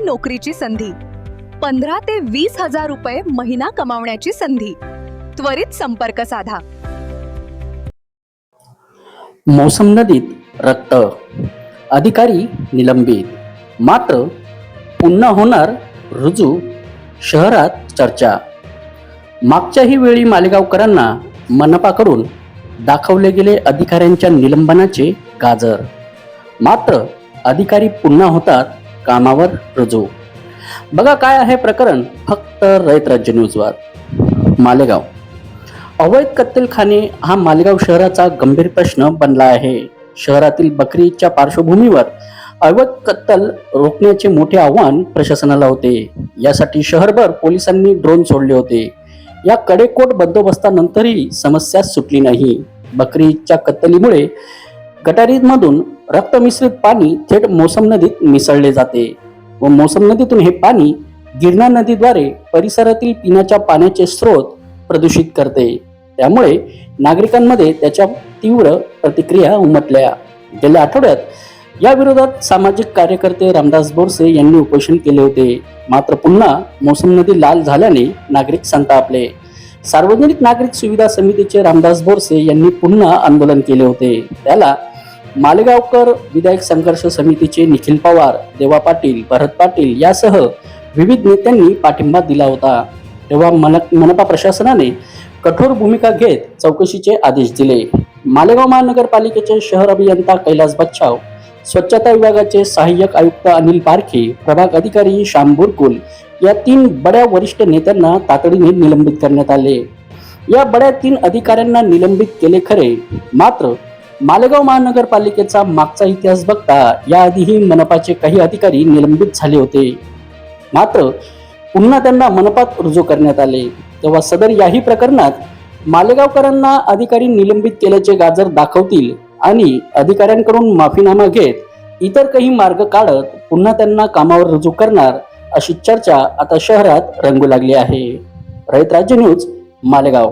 नोकरीची संधी, 15 ते 20 हजार रुपये महिना कमावण्याची संधी. त्वरित संपर्क साधा. मौसम नदीत रक्त, अधिकारी निलंबित. मात्र पुन्हा होणार रुजू, शहरात चर्चा. मागच्याही वेळी मालेगावकरांना मनपाकडून दाखवले गेले अधिकाऱ्यांच्या निलंबनाचे गाजर. मात्र अधिकारी पुन्हा होतात कामावर रुजू. बघा काय आहे प्रकरण, फक्त रयत राज्य न्यूजवर. मालेगाव अवैध कत्तलखाने हा मालेगाव शहराचा गंभीर प्रश्न बनला आहे. शहरातील बकरी ईदच्या पार्श्वभूमीवर अवैध कत्तल रोखण्याचे मोठे आव्हान प्रशासनाला होते. यासाठी शहरभर पोलिसांनी ड्रोन सोडले होते. या कडेकोट बंदोबस्तानंतरही समस्या सुटली नाही. बकरी ईदच्या कत्तलीमुळे गटारीमधून रक्त मिश्रित पाणी थेट मौसम नदीत मिसळले जाते व मौसम नदीतून हे पाणी गिरणा नदीद्वारे परिसरातील पिण्याच्या पाण्याचे स्रोत प्रदूषित करते. त्यामुळे नागरिकांमध्ये त्याच्या तीव्र प्रतिक्रिया उमटल्या. गेल्या आठवड्यात या विरोधात सामाजिक कार्यकर्ते रामदास बोरसे यांनी उपोषण केले होते. मात्र पुन्हा मौसम नदी लाल झाल्याने नागरिक संतापले. सार्वजनिक नागरिक सुविधा समितीचे रामदास बोरसे यांनी पुन्हा आंदोलन केले होते. त्याला मालेगावकर विधायक संघर्ष समितीचे निखिल पवार, देवा पाटील, भरत पाटील यासह विविध नेत्यांनी पाठिंबा दिला होता. तेव्हा मनपा प्रशासनाने कठोर भूमिका घेत चौकशीचे आदेश दिले. मालेगाव महानगरपालिकेचे शहर अभियंता कैलास बच्छाव, स्वच्छता विभागाचे सहाय्यक आयुक्त अनिल पारखे, प्रभाग अधिकारी श्याम बुरकुल या 3 बड्या वरिष्ठ नेत्यांना तातडीने निलंबित करण्यात आले. या बड्या 3 अधिकाऱ्यांना निलंबित केले खरे, मात्र मालेगाव महानगरपालिकेचा मागचा इतिहास बघता याआधीही मनपाचे काही अधिकारी निलंबित झाले होते. मात्र पुन्हा त्यांना मनपात रुजू करण्यात आले. तेव्हा सदर याही प्रकरणात मालेगावकरांना अधिकारी निलंबित केल्याचे गाजर दाखवतील आणि अधिकाऱ्यांकडून माफीनामा घेत इतर काही मार्ग काढत पुन्हा त्यांना कामावर रुजू करणार अशी चर्चा आता शहरात रंगू लागली आहे. रयत राज्य न्यूज, मालेगाव.